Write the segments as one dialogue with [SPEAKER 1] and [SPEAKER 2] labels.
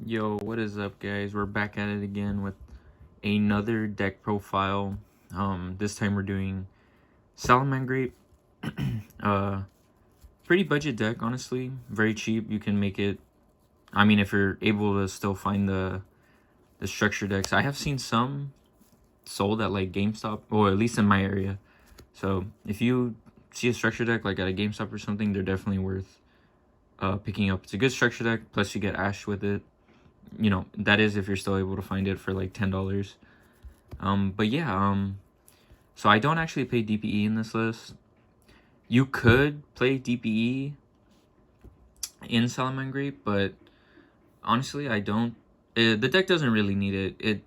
[SPEAKER 1] Yo, what is up, guys? We're back at it again with another deck profile. This time we're doing Salamangreat. uh, Pretty budget deck, honestly. Very cheap. You can make it. I mean, if you're able to still find the structure decks, I have seen some sold at like GameStop, or at least in my area. So if you see a structure deck like at a GameStop or something, they're definitely worth picking up. It's a good structure deck. Plus, you get Ash with it. You know, that is if you're still able to find it for like $10. But yeah, so I don't actually play DPE in this list. You could play DPE in Salamangreat, but honestly, I don't. The deck doesn't really need it. It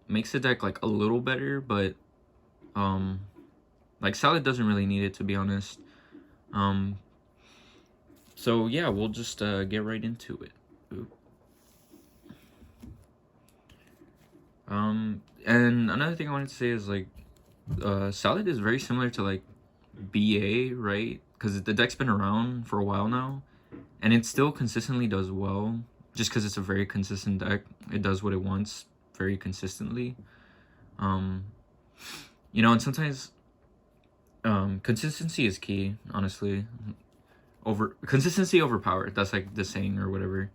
[SPEAKER 1] makes the deck like a little better, but like Salad doesn't really need it, to be honest. So yeah, we'll just get right into it. Ooh. And another thing I wanted to say is like, Salad is very similar to like BA, right? Because the deck's been around for a while now, and it still consistently does well. Just because it's a very consistent deck, it does what it wants very consistently. You know, and sometimes consistency is key. Honestly, consistency over power. That's like the saying or whatever.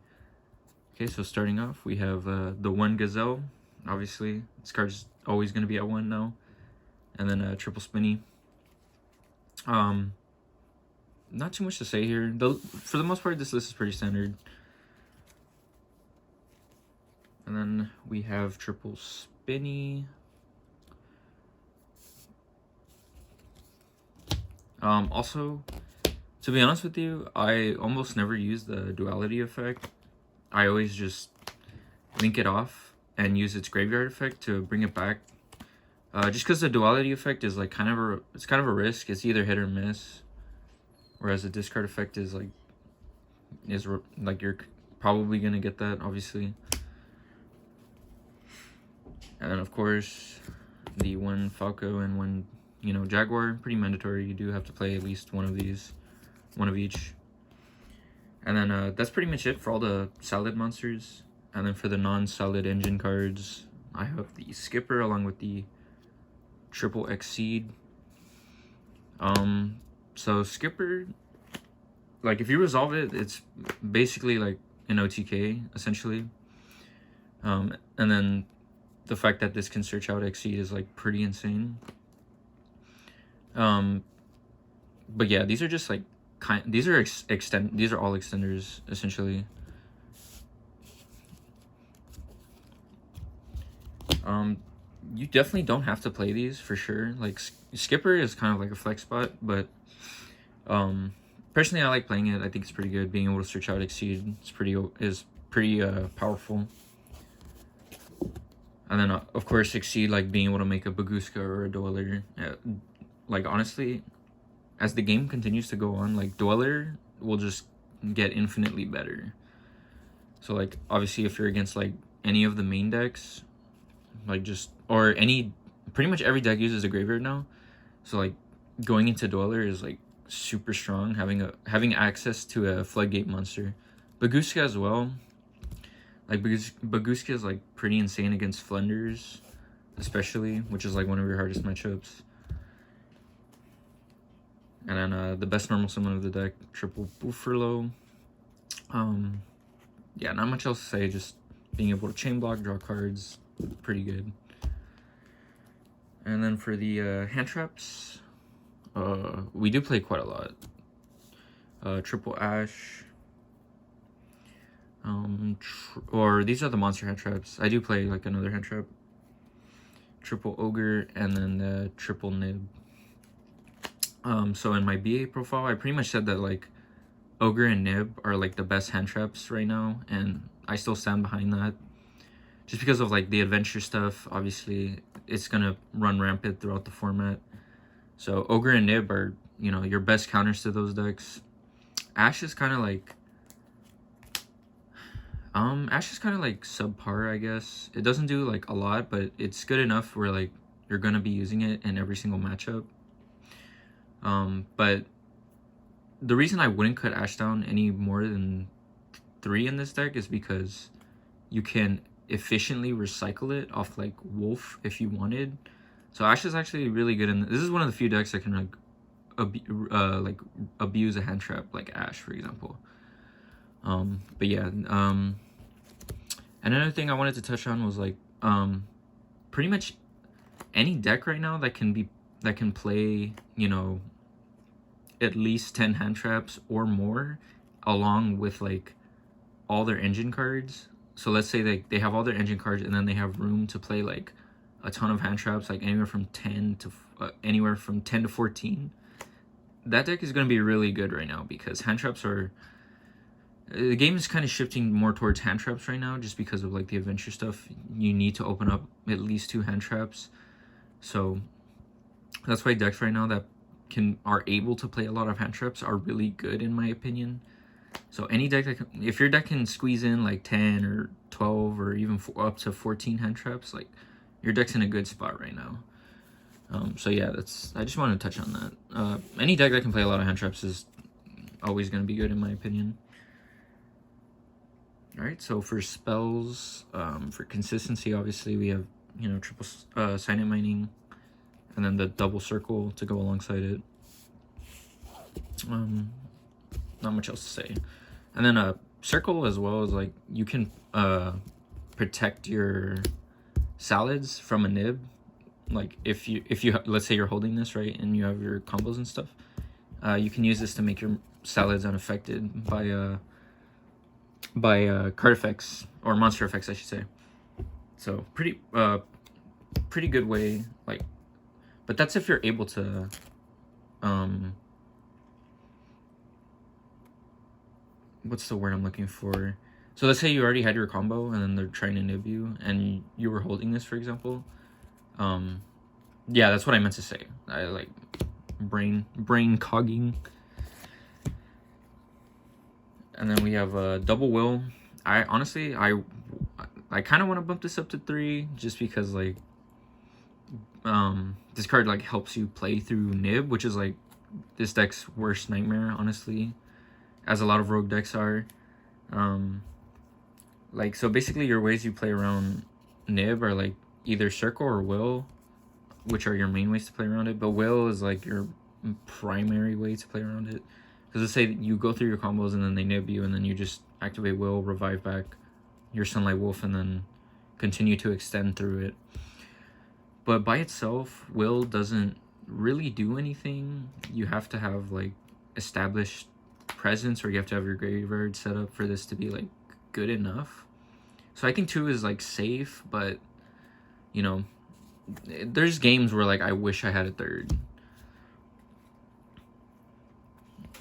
[SPEAKER 1] Okay, so starting off, we have the one Gazelle. Obviously, this card's always gonna be at 1 now, and then a triple spinny. Not too much to say here. For the most part, this list is pretty standard. And then we have triple spinny. Also, to be honest with you, I almost never use the duality effect. I always just link it off and use its graveyard effect to bring it back. Just because the duality effect is like kind of a risk. It's either hit or miss. Whereas the discard effect is like you're probably gonna get that, obviously. And then of course the one Falco and one, you know, Jaguar, pretty mandatory. You do have to play at least one of these, one of each. And then that's pretty much it for all the Salad monsters. And then for the non-Salad engine cards, I have the Skipper along with the triple Exceed. So Skipper, like if you resolve it, it's basically like an OTK essentially. And then the fact that this can search out Exceed is like pretty insane. But yeah, these are just like these are these are all extenders essentially. You definitely don't have to play these for sure. Like Skipper is kind of like a flex spot, but personally I like playing it. I think it's pretty good. Being able to search out Exceed is pretty powerful. And then of course Exceed, like being able to make a Baguska or a Dweller. Like honestly, as the game continues to go on, like Dweller will just get infinitely better. So like obviously if you're against like any of the main decks, like pretty much every deck uses a graveyard now. So like going into Dweller is like super strong, having access to a floodgate monster. Baguska as well. Like Baguska is like pretty insane against Flenders, especially, which is like one of your hardest matchups. And then the best normal summon of the deck, triple Bufferlo. Yeah, not much else to say. Just being able to chain block, draw cards, pretty good. And then for the hand traps, we do play quite a lot. Triple Ash. Or these are the monster hand traps. I do play like another hand trap. Triple Ogre and then the triple Nib. So in my BA profile, I pretty much said that like Ogre and Nib are like the best hand traps right now, and I still stand behind that. Just because of like the adventure stuff, obviously it's gonna run rampant throughout the format. So Ogre and Nib are, you know, your best counters to those decks. Ash is kind of like subpar, I guess. It doesn't do like a lot, but it's good enough where like you're gonna be using it in every single matchup. But the reason I wouldn't cut Ash down any more than 3 in this deck is because you can efficiently recycle it off like Wolf if you wanted. So Ash is actually really good, and this is one of the few decks that can like abuse a hand trap like Ash, for example. But yeah, another thing I wanted to touch on was like pretty much any deck right now that can play, you know, at least 10 hand traps or more, along with like all their engine cards. So let's say they have all their engine cards, and then they have room to play like a ton of hand traps, like anywhere from 10 to 14. That deck is going to be really good right now, because hand traps are, the game is kind of shifting more towards hand traps right now, just because of like the adventure stuff. You need to open up at least 2 hand traps. So that's why decks right now that are able to play a lot of hand traps are really good, in my opinion. So any deck that if your deck can squeeze in like 10 or 12 or even up to 14 hand traps, like your deck's in a good spot right now. So yeah, I just wanted to touch on that. Any deck that can play a lot of hand traps is always going to be good, in my opinion. All right, so for spells, for consistency, obviously we have, you know, triple signet mining, and then the double circle to go alongside it. Not much else to say. And then circle as well, is like you can protect your salads from a nib. Like if you let's say you're holding this, right, and you have your combos and stuff, you can use this to make your salads unaffected by card effects, or monster effects, I should say. So pretty good way, like, but that's if you're able to what's the word I'm looking for? So let's say you already had your combo and then they're trying to nib you, and you were holding this, for example. Yeah, that's what I meant to say. I like brain cogging. And then we have double will. I honestly kind of want to bump this up to 3, just because like this card like helps you play through nib, which is like this deck's worst nightmare, honestly, as a lot of rogue decks are. Like, so basically your ways you play around nib are like either circle or will, which are your main ways to play around it, but will is like your primary way to play around it. Because let's say you go through your combos and then they nib you, and then you just activate will, revive back your Sunlight Wolf, and then continue to extend through it. But by itself, will doesn't really do anything. You have to have like established presence, or you have to have your graveyard set up for this to be like good enough. So I think 2 is like safe, but you know, there's games where like I wish I had a 3rd.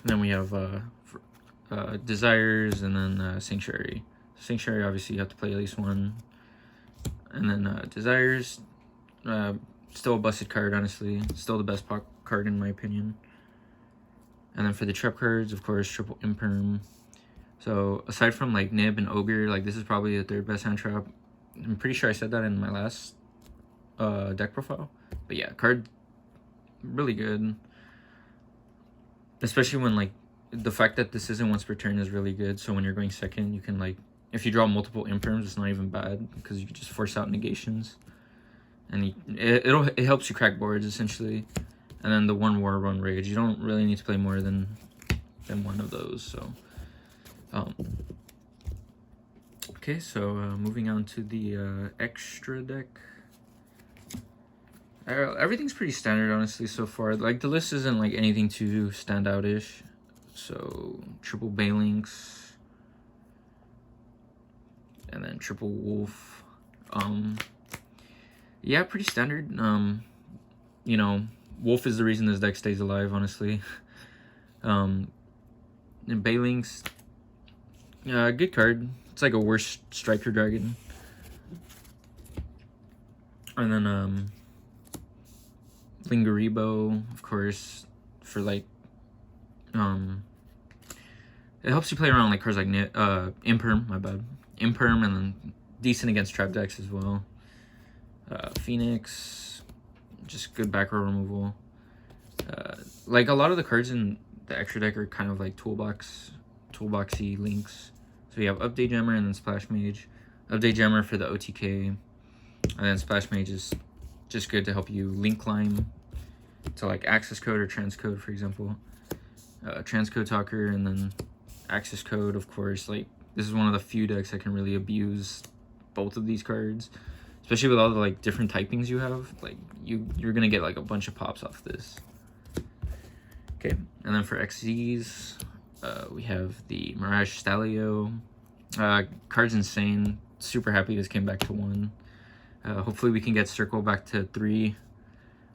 [SPEAKER 1] Then we have Desires, and then Sanctuary. Sanctuary, obviously you have to play at least 1. And then Desires, still a busted card, honestly. Still the best card in my opinion. And then for the trap cards, of course, triple imperm. So aside from like Nib and Ogre, like this is probably the 3rd best hand trap. I'm pretty sure I said that in my last deck profile. But yeah, card really good. Especially when like the fact that this isn't once per turn is really good. So when you're going second, you can like, if you draw multiple imperms, it's not even bad, because you can just force out negations, and it helps you crack boards essentially. And then the 1 war, 1 rage. You don't really need to play more than 1 of those. So okay, so moving on to the extra deck. Everything's pretty standard, honestly, so far. Like, the list isn't like anything too standout-ish. So triple Balinks, and then triple Wolf. Yeah, pretty standard. You know, Wolf is the reason this deck stays alive, honestly. And Balinks, good card. It's like a worse Striker Dragon. And then Lingaribo, of course, for like it helps you play around like cards like Imperm, my bad. Imperm, and then decent against trap decks as well. Phoenix, just good back row removal. Like a lot of the cards in the extra deck are kind of like toolboxy links. So you have Update Jammer and then Splash Mage. Update Jammer for the OTK, and then Splash Mage is just good to help you link climb to like access code or transcode, for example. Transcode Talker, and then access code, of course. Like, this is one of the few decks that can really abuse both of these cards, especially with all the like different typings you have. Like, you're gonna get like a bunch of pops off this. Okay, and then for XZs, we have the Mirage Stalio. Card's insane. Super happy this came back to 1. Hopefully we can get Circle back to 3.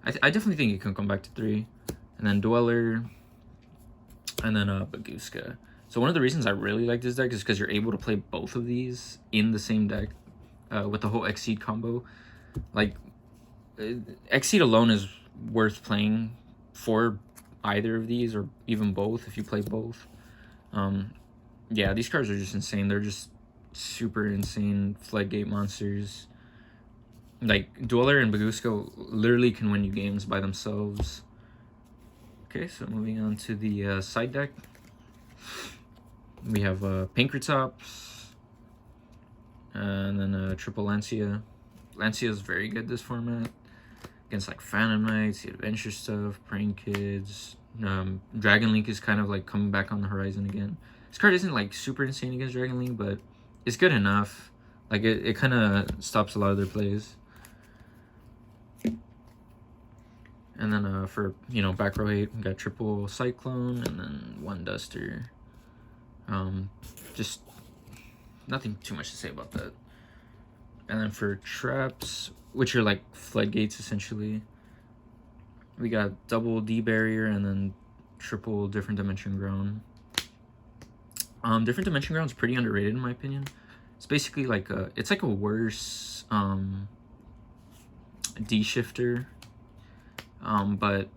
[SPEAKER 1] I definitely think it can come back to 3. And then Dweller, and then Baguska. So one of the reasons I really like this deck is because you're able to play both of these in the same deck with the whole Exceed combo. Like, Exceed alone is worth playing for either of these, or even both if you play both. Yeah, these cards are just insane. They're just super insane floodgate monsters. Like, Dweller and Baguska literally can win you games by themselves. Okay, so moving on to the side deck. We have Pinkertops, and then Triple Lancia. Lancia is very good this format against like Phantom Knights, the Adventure stuff, Praying Kids. Dragon Link is kind of like coming back on the horizon again. This card isn't like super insane against Dragon Link, but it's good enough. Like, it kind of stops a lot of their plays. And then for, you know, back row 8, we got triple Cyclone and then 1 Duster. Just nothing too much to say about that. And then for traps, which are like floodgates essentially, we got double D barrier and then triple different dimension ground. Different dimension ground is pretty underrated in my opinion. It's basically like it's like a worse D shifter. But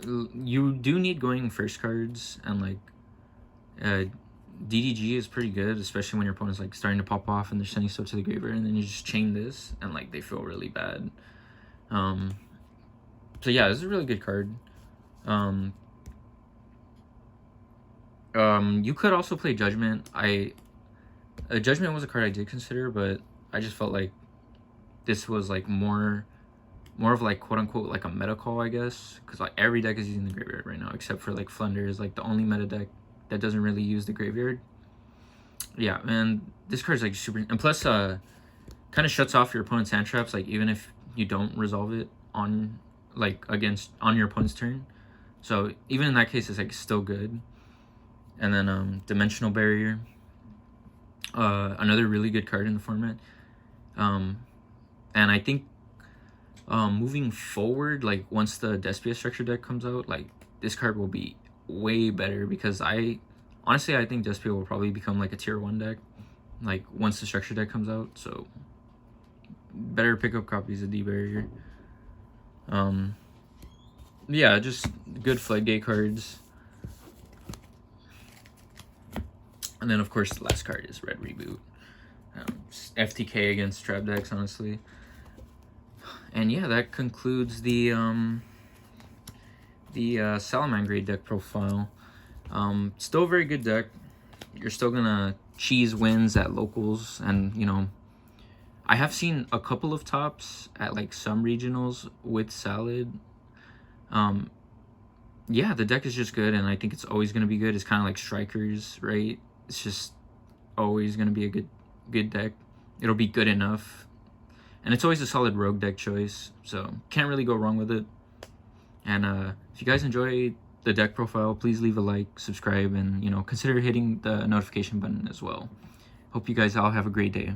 [SPEAKER 1] you do need going first cards, and like DDG is pretty good, especially when your opponent's like starting to pop off and they're sending stuff to the graveyard, and then you just chain this and like they feel really bad. So yeah, this is a really good card. You could also play Judgment. Judgment was a card I did consider, but I just felt like this was like more of like quote unquote like a meta call, I guess, because like every deck is using the graveyard right now except for like Flunder is like the only meta deck that doesn't really use the graveyard. Yeah, man, this card's like super, and plus kind of shuts off your opponent's hand traps, like even if you don't resolve it on like on your opponent's turn. So even in that case, it's like still good. And then Dimensional Barrier, another really good card in the format. And I think moving forward, like once the Despia structure deck comes out, like this card will be way better, because honestly I think Despia will probably become like a tier 1 deck like once the structure deck comes out. So better pick up copies of D barrier. Yeah, just good floodgate cards. And then of course the last card is Red Reboot. FTK against trap decks, honestly. And yeah, that concludes the Salamangreat deck profile. Still a very good deck. You're still gonna cheese wins at locals, and you know, I have seen a couple of tops at like some regionals with Salad. Yeah, the deck is just good, and I think it's always gonna be good. It's kind of like Strikers, right? It's just always gonna be a good deck. It'll be good enough. And it's always a solid rogue deck choice, so can't really go wrong with it. And if you guys enjoy the deck profile, please leave a like, subscribe, and you know, consider hitting the notification button as well. Hope you guys all have a great day.